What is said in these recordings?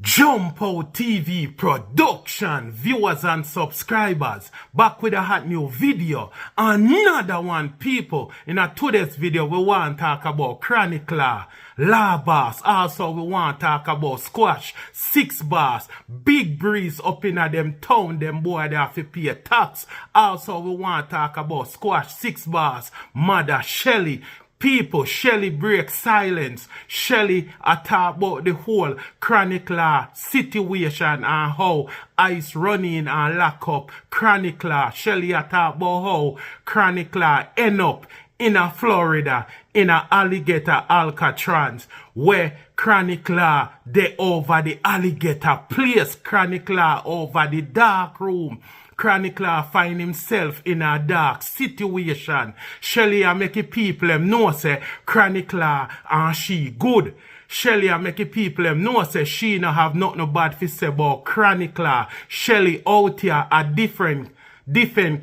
Jump Out TV production, viewers and subscribers, back with a hot new video. Another one, people. In today's video, we want to talk about Chronicler, La Boss. Also, we want to talk about Squash6ixboss. Big breeze up in them town, them boy they have to pay tax. Also, we want to talk about Squash6ixboss, mother Shelly. People, Shelly break silence. Shelly talk about the whole Chronicler situation and how ICE running and lock up Chronicler. Shelly talk about how Chronicler end up in a Florida, in a alligator Alcatraz, where Chronicler they over the alligator place, Chronicler over the dark room. Chronicler find himself in a dark situation. Shelly a make people know say Chronicler and she good. Shelly a make people know say she no have nothing bad to say about Chronicler. Shelly out here a different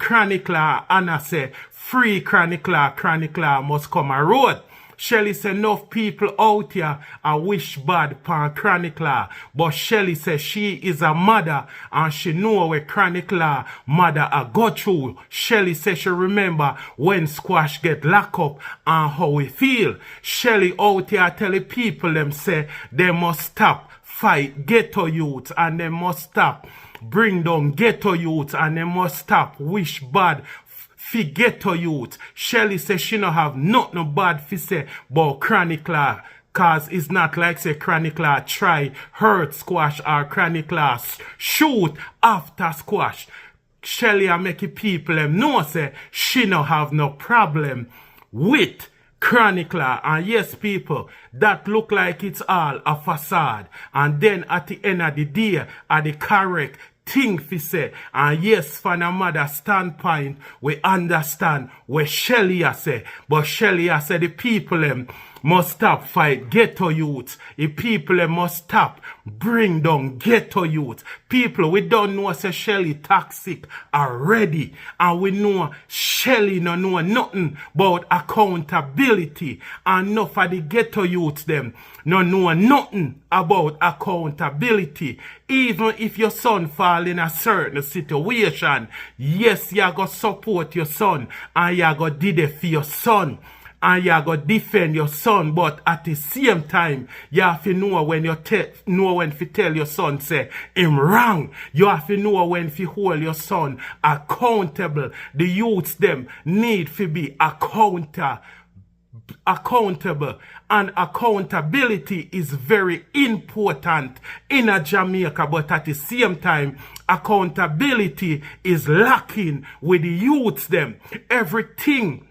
Chronicler and I say free Chronicler must come a road. Shelly say enough people out here wish bad upon Chronicler. But Shelly say she is a mother and she know where Chronicler mother go through. Shelly say she remember when Squash get locked up and how we feel. Shelly out here tell the people them say they must stop fight ghetto youth and they must stop bring down ghetto youth and they must stop wish bad fi ghetto youth. Shelly says she no have nothing bad fi say about Chronicler. Cause it's not like say Chronicler try hurt Squash or Chronicler shoot after Squash. Shelly a make people know say she no have no problem with Chronicler. And yes, people, that look like it's all a facade. And then at the end of the day, are the correct thing fi say. And yes, from a mother standpoint, we understand where Shelly a say. But Shelly a say the people must stop fight ghetto youth. The people must stop bring down ghetto youth. People, we don't know say Shelly toxic already. And we know Shelly no know nothing about accountability. And enough of the ghetto youth them no know nothing about accountability. Even if your son fall in a certain situation, yes, you go support your son and you go did it for your son. And you go defend your son, but at the same time, you have to know when you know when to tell your son say him wrong. You have to know when to hold your son accountable. The youths them need to be accountable, and accountability is very important in a Jamaica, but at the same time accountability is lacking with the youths them. Everything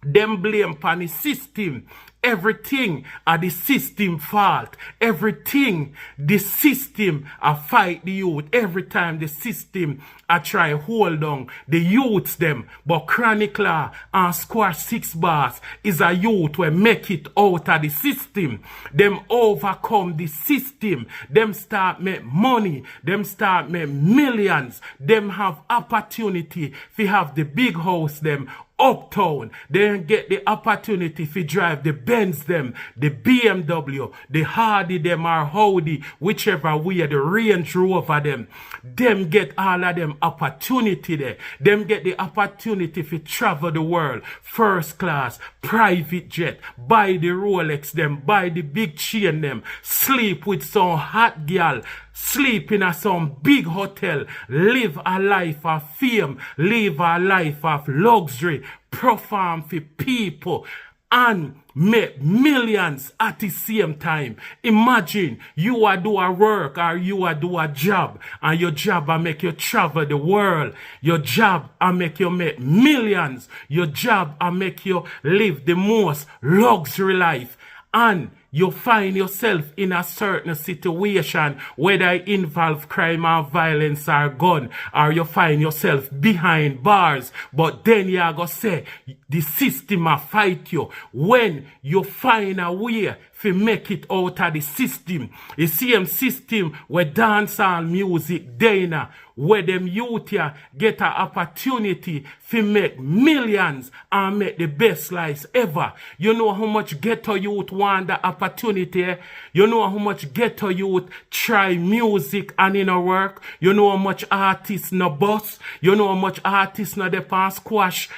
them blame upon the system. Everything are the system fault. Everything the system fight the youth. Every time the system try hold on the youths them. But Chronicler and Squash6ixboss is a youth who make it out of the system. Them overcome the system. Them start make money. Them start make millions. Them have opportunity to have the big house them uptown. They get the opportunity to drive the Benz them, the BMW, the Hardy them or Audi, whichever way, the Range Rover them. Them get all of them opportunity there. Them get the opportunity to travel the world, first class, private jet, buy the Rolex them, buy the big chain them, sleep with some hot girl, sleep in some big hotel, live a life of fame, live a life of luxury, perform for people, and make millions at the same time. Imagine you are do a work or you are do a job, and your job will make you travel the world. Your job will make you make millions. Your job will make you live the most luxury life. And you find yourself in a certain situation, whether it involve crime or violence or gun, or you find yourself behind bars, but then you are going to say, the system will fight you. When you find a way fi make it out of the system. The same system where dancehall music dana, where them youth here get an opportunity to make millions and make the best lives ever. You know how much ghetto youth want the opportunity? You know how much ghetto youth try music and in a work? You know how much artists no bus? You know how much artists no depend squash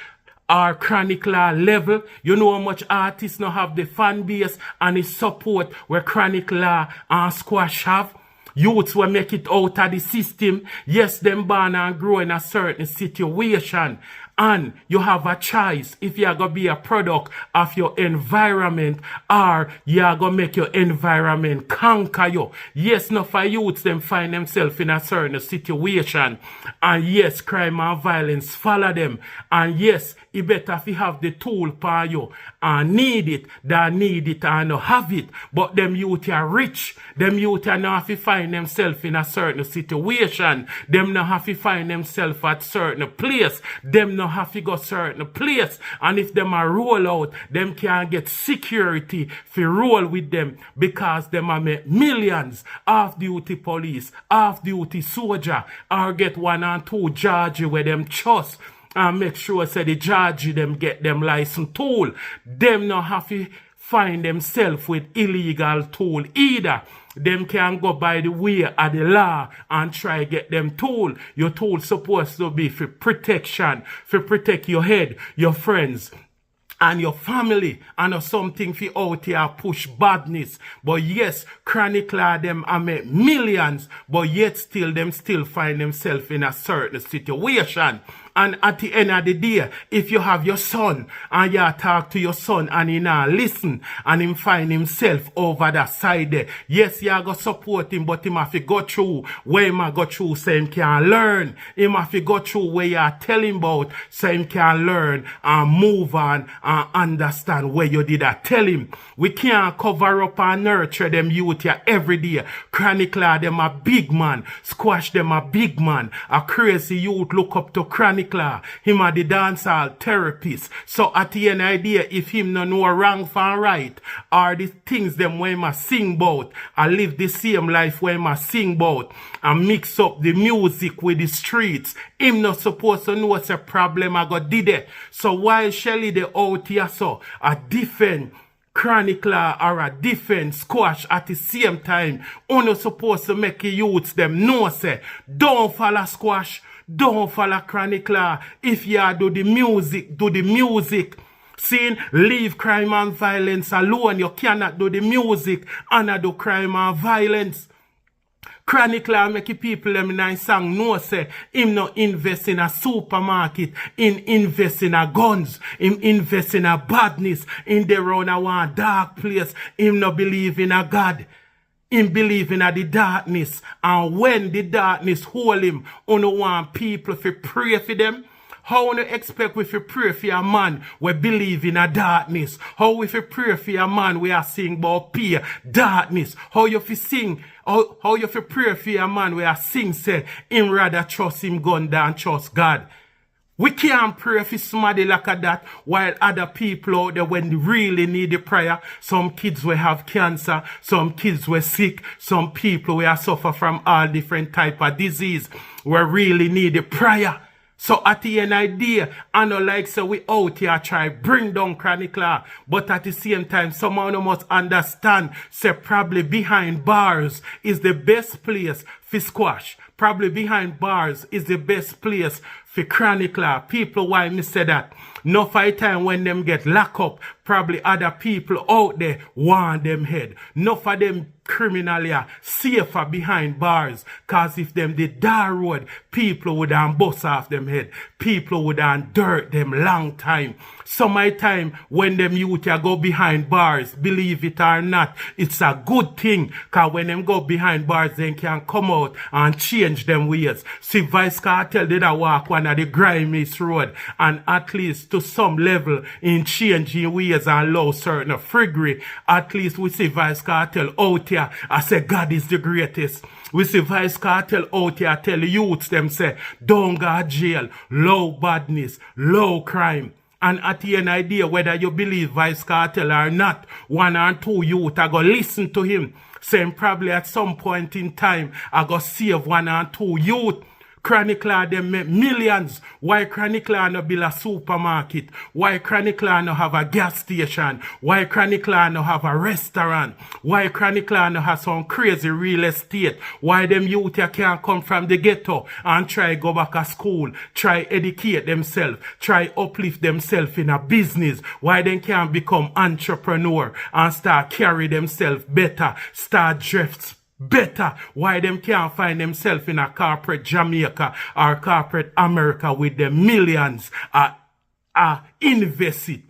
or chronic law level? You know how much artists no have the fan base and the support where chronic law and squash have? Youths will make it out of the system. Yes, them born and grow in a certain situation. And you have a choice if you are going to be a product of your environment or you are going to make your environment conquer you. Yes, no for youths, them find themselves in a certain situation. And yes, crime and violence follow them. And yes, it better if you have the tool for you and need it than need it and not have it. But them youth are rich. Them youth are not have to find themselves in a certain situation. Them not have to find themselves at certain place. Them not have to go certain place. And if them are roll out, them can get security for roll with them because them are make millions. Off-duty police, off-duty soldier, or get 1 and 2 judge where them trust. And make sure say the judge them get them license tool. Them not have to find themselves with illegal tool either. Them can go by the way of the law and try get them tool. Your tool supposed to be for protection, for protect your head, your friends, and your family, and or something for out here push badness. But yes, chronic law them are make millions, but yet still them still find themselves in a certain situation. And at the end of the day, if you have your son and you talk to your son and he now listen and him find himself over that side there, yes, you are going to support him, but him have to go through where him go through so him can learn. Him have to go through where you are telling about so him can learn and move on and understand where you did that. Tell him. We can't cover up and nurture them youth here every day. Chronic law them a big man. Squash them a big man. A crazy youth look up to chronic law. Him a the dancehall therapist. So at the end idea, if him no know wrong from right, or the things them when him a sing about, and live the same life when him a sing about, and mix up the music with the streets, him not supposed to know what's a problem I got did it. So while Shelly the out here so a defend chronic law or a defend squash at the same time, only supposed to make the youths them know say, don't follow squash, don't follow chronic law. If you do the music, do the music. Seeing, leave crime and violence alone. You cannot do the music and do crime and violence. Chronic law make people them in a song no say him no invest in a supermarket, him invest in a guns, him invest in a badness, in the round a one dark place, him no believe in a God. Him believe in a the darkness, and when the darkness hold him, only want people to pray for them. How you expect we to pray for a man we believe in a darkness? How we to pray for a man we are sing about peer darkness? How you fi sing? How you fi pray for a man we are sing say him rather trust him gun than trust God? We can't pray for somebody like that while other people out there when they really need the prayer. Some kids will have cancer, some kids were sick, some people will suffer from all different type of disease. We really need the prayer. So at the end idea, I know like so we out here try bring down chronic law, but at the same time someone must understand say probably behind bars is the best place for squash. Probably behind bars is the best place for chronic law. People why me say that? No fight time when them get locked up, probably other people out there want them head. No for them criminally safer behind bars. Cause if them did dar road, people would bust off them head. People would dirt them long time. So my time when them youth go behind bars, believe it or not, it's a good thing. Cause when them go behind bars, they can come out and change them ways. See Vice Cartel did a walk one of the grimiest road and at least to some level in changing ways and allow certain friggery. At least we see Vice Cartel out here. I say God is the greatest. We see Vice Cartel out here tell the youths them say don't go to jail, low badness, low crime. And at the end idea, whether you believe Vice Cartel or not, one or two youth are going to listen to him. Saying probably at some point in time, I go save one or two youth. Chronicler them make millions. Why Chronicler no build a supermarket? Why Chronicler no have a gas station? Why Chronicler no have a restaurant? Why Chronicler no have some crazy real estate? Why them youth here can't come from the ghetto and try go back to school, try educate themselves, try uplift themselves in a business? Why they can't become entrepreneur and start carry themselves better, start drifts better? Why them can't find themselves in a corporate Jamaica or corporate America with the millions invest it?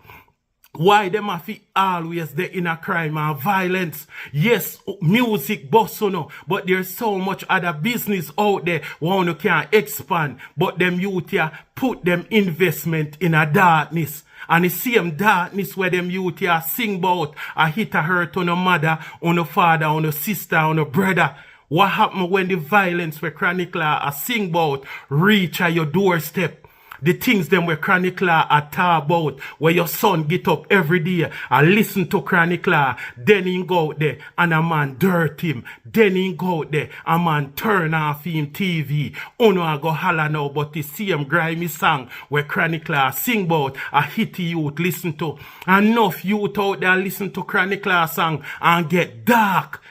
Why them have to always there in a crime and violence? Yes, music boss, but there's so much other business out there one who can expand. But them youth here put them investment in a darkness. And the same darkness where them youth here sing about a hit a hurt on a mother, on a father, on a sister, on a brother. What happen when the violence where chronicler are sing about reach at your doorstep? The things them where chronicler are talk about, where your son get up every day and listen to chronicler, then he go out there and a man dirt him, then he go out there, a man turn off him TV. Uno I go holla now, but the same grimy song where chronicler sing about a hitty youth listen to. Enough youth out there listen to chronicler song and get dark.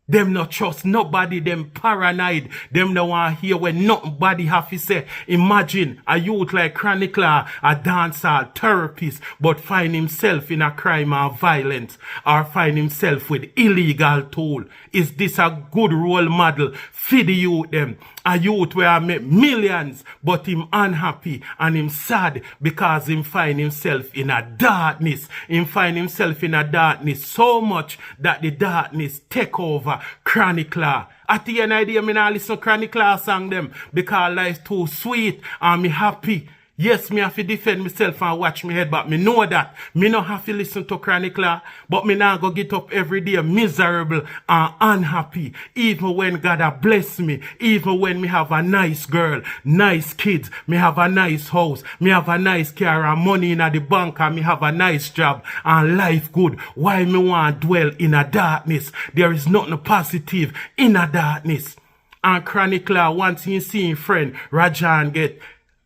Them not trust nobody, them paranoid. Them no want hear when nobody have to say. Imagine a youth like Chronicler, a dancehall therapist, but find himself in a crime or violence, or find himself with illegal tool. Is this a good role model for the youth them? A youth where I make millions, but him unhappy and him sad because him find himself in a darkness. Him find himself in a darkness so much that the darkness take over Chronicler. At the end idea, me not listen to Chronicler song them because life too sweet and me happy. Yes, me have to defend myself and watch me head, but me know that. Me not have to listen to chronicler, but me now go get up every day miserable and unhappy. Even when God a bless me, even when me have a nice girl, nice kids, me have a nice house, me have a nice car and money in the bank and me have a nice job and life good. Why me want dwell in a darkness? There is nothing positive in a darkness. And chronicler, once he see him friend, Rajan get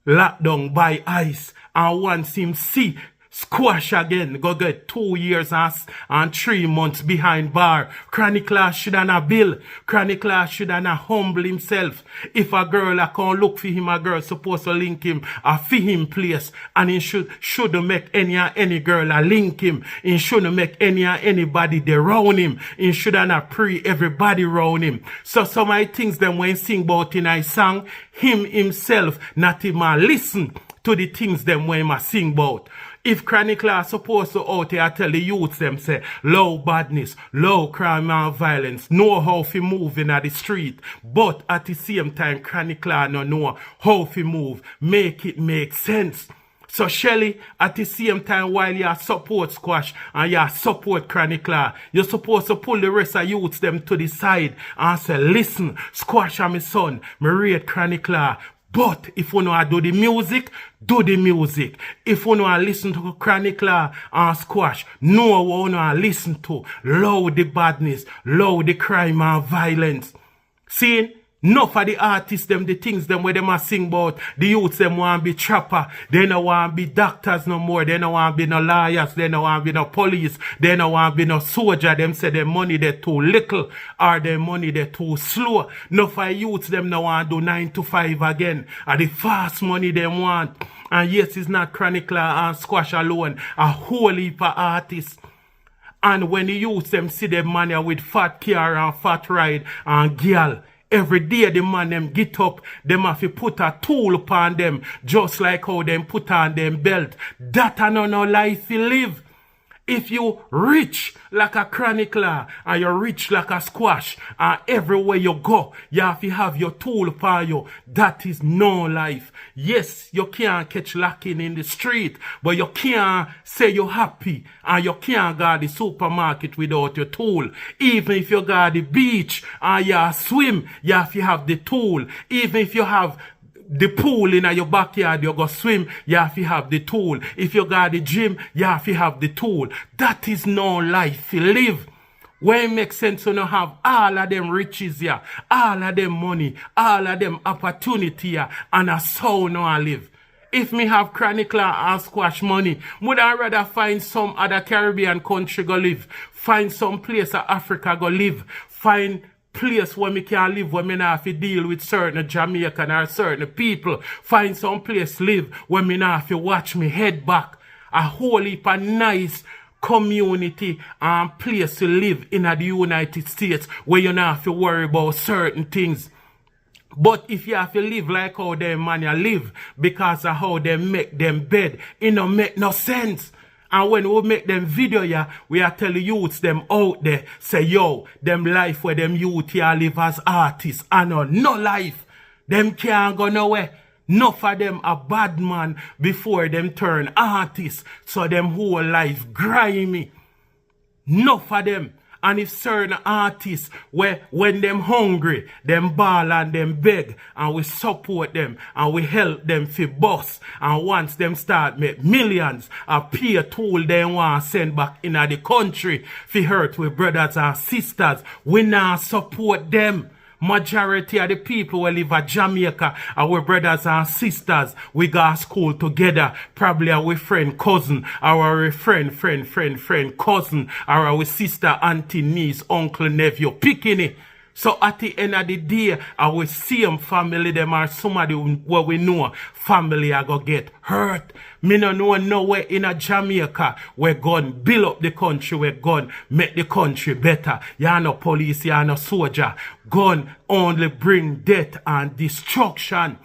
locked down by ice, and once him see squash again, go get 2 years and 3 months behind bar. Chronicler should not bill. Chronicler should not humble himself. If a girl a can look for him, a girl supposed to link him a for him place, and he shouldn't make any girl a link him. He shouldn't make anybody they round him. He should not pre everybody round him. So some of the things them when sing about in I song, him himself not even listen to the things them when I sing about. If chronicler supposed to out here tell the youths them say low badness, low crime and violence, know how to move in the street, but at the same time chronicler no know how to move, make it make sense. So Shelly, at the same time while you support Squash and you support chronicler, you're supposed to pull the rest of youths them to the side and say, listen, Squash and my son, me rate chronicler. But if you know do the music, do the music. If you know listen to chronicler and Squash, know what you know listen to. Low the badness, low the crime and violence. See? Enough of the artists them, the things them where them a sing about, the youths them want to be trapper, they don't want to be doctors no more, they don't want to be no lawyers, they don't want to be no police, they don't want to be no soldier, them say their money they too little, or their money they too slow. Enough of youths them no want to do 9 to 5 again, or the fast money they want. And yes, it's not chronicler and Squash alone, a whole heap of artists. And when the youths them see them man with fat car and fat ride and girl, every day the man them get up, them have to put a tool upon them, just like how them put on them belt. That a no life you live. If you rich like a chronicler and you rich like a Squash and everywhere you go, you have to have your tool upon you. That is no life. Yes, you can't catch lacking in the street, but you can't say you're happy and you can't go to the supermarket without your tool. Even if you go to the beach and you swim, you have to have the tool. Even if you have the pool in your backyard, you go swim, you have to have the tool. If you got the gym, you have to have the tool. That is no life to live. Where it makes sense to not have all of them riches here, all of them money, all of them opportunity here, and a soul no I live. If me have Chronicler and Squash money, would I rather find some other Caribbean country go live, find some place of Africa go live, find place where me can live, where me not have to deal with certain Jamaican or certain people, find some place live where me not have to watch me head back. A whole heap of nice community and place to live in the United States where you not have to worry about certain things. But if you have to live like how them man you live because of how they make them bed, it don't make no sense. And when we make them video yeah, we are telling youths them out there, say yo, them life where them youth here live as artists, and no life. Them can't go nowhere. Enough of them a bad man before them turn artists, so them whole life grimy. Enough of them. And if certain artists, when them hungry, them ball and them beg, and we support them, and we help them fi boss, and once them start make millions, a pay tool they want send back in the country, fi hurt with brothers and sisters, we now support them. Majority of the people who live at Jamaica, our brothers and sisters, we go to school together. Probably our friend, cousin, our friend, cousin, or our sister, auntie, niece, uncle, nephew, picking it. So at the end of the day, our same family, them are somebody where we know family are going to get hurt. Me no know nowhere in a Jamaica where gun build up the country, where gun make the country better. You no police, you no soldier. Gun only bring death and destruction.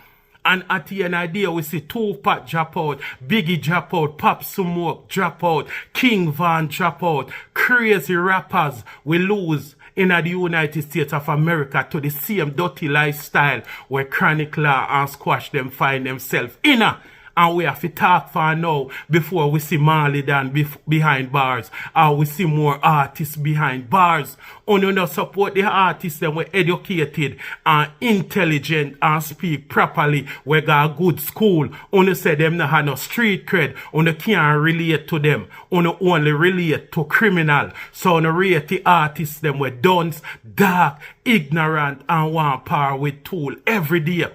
And at the end of the day, we see Tupac drop out, Biggie drop out, Pop Smoke drop out, King Van drop out. Crazy rappers we lose in the United States of America to the same dirty lifestyle where Chronicler and Squash them find themselves in. And we have to talk for now before we see Marley Dan behind bars, or we see more artists behind bars. Uno no support the artists that were educated and intelligent and speak properly, we got a good school. Uno say them no have no street cred, uno can't relate to them, uno only relate to criminal. So uno rate the artists them were dunce, dark, ignorant, and want power with tool every day.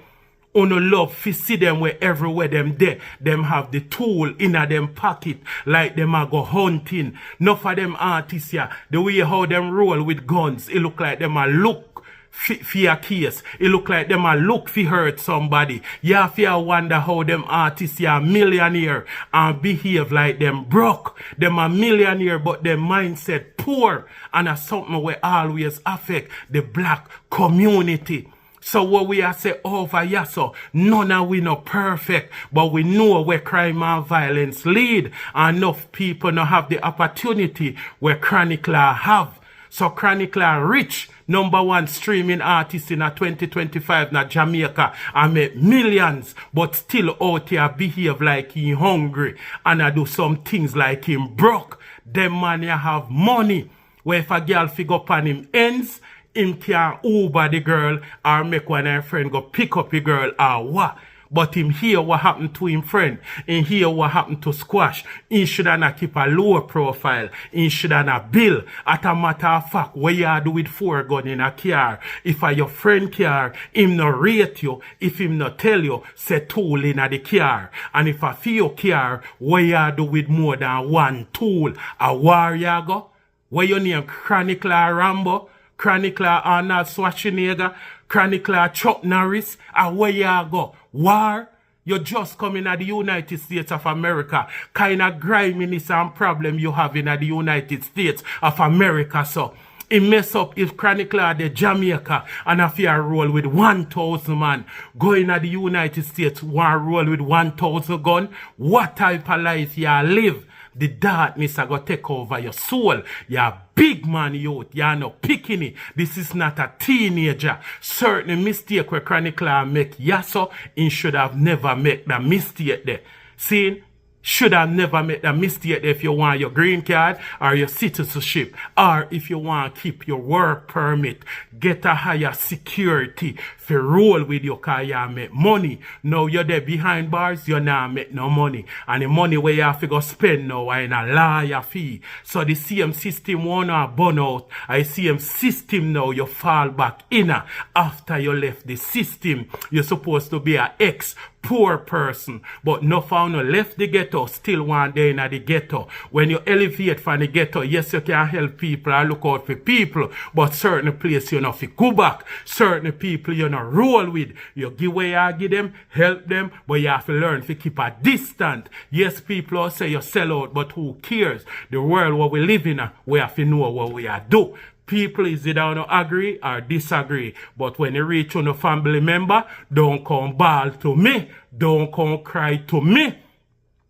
Uno love fi see them where everywhere them there. Them have the tool in a them pocket like them a go hunting. Enough of them artists here, the way how them roll with guns, it look like them a look for a case. It look like them a look fi hurt somebody. You have to wonder how them artists here millionaire and behave like them broke. Them a millionaire but them mindset poor, and that's something where always affect the black community. So what we are say over here, so none of we not perfect, but we know where crime and violence lead. And enough people not have the opportunity where Chronicler have. So Chronicler rich, #1 streaming artist in a 2025 na Jamaica, and make millions, but still out here behave like he hungry, and I do some things like him broke. Them man ya have money, where if a girl figure upon him ends, him can Uber the girl or make one of her friend go pick up the girl or what. But him hear what happened to him friend. Him hear what happened to Squash. He should not keep a lower profile. He should not bill. At a matter of fact, what you do with 4 gun in a car. If a your friend car, him no rate you. If him no tell you, say tool in a the car. And if a few car, what you do with more than 1 tool. A war you go. What you name Chronicler Rambo? Chronicler Arnold Schwarzenegger, Chronicler Chuck Norris, and where you go? War? You just come in at the United States of America. Kind of griminess and problem you have in the United States of America, so. It mess up if Chronicler the Jamaica and if you roll with 1,000 man. Going at the United States, one roll with 1,000 gun. What type of life you live? The darkness are going to take over your soul. You're big man youth. You're not picking it. This is not a teenager. Certain mistake where Chronicler make, yes, so he should have never made that mistake there. See, should have never made a mistake if you want your green card or your citizenship, or if you want to keep your work permit, get a higher security for roll with you because you make money. Now you're there behind bars, you not make no money. And the money where you have to go spend now are in a lawyer fee. So the same system wanna burn out. I same system now you fall back in after you left the system. You're supposed to be an ex-poor person, but no found no left the ghetto, still one day in the ghetto. When you elevate from the ghetto, yes, you can help people and look out for people, but certain places you know fi go back, certain people you know roll with. You give way you give them, help them, but you have to learn to keep a distance. Yes, people all say you sell out, but who cares? The world where we live in, we have to know what we are do. People is either don't agree or disagree. But when you reach on a family member, don't come bawl to me. Don't come cry to me.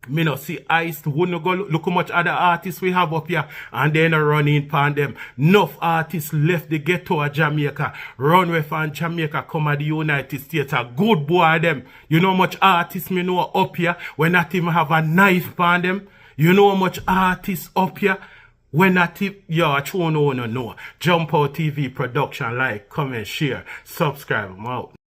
Me no see eyes to wouldn't go look how much other artists we have up here and then run in pan them. Enough artists left the ghetto of Jamaica, run away from Jamaica, come at the United States. A good boy them. You know how much artists me know up here when not even have a knife pan them. You know how much artists up here when not even, yo, I no. Jump Out TV production, like, comment, share, subscribe, I'm out.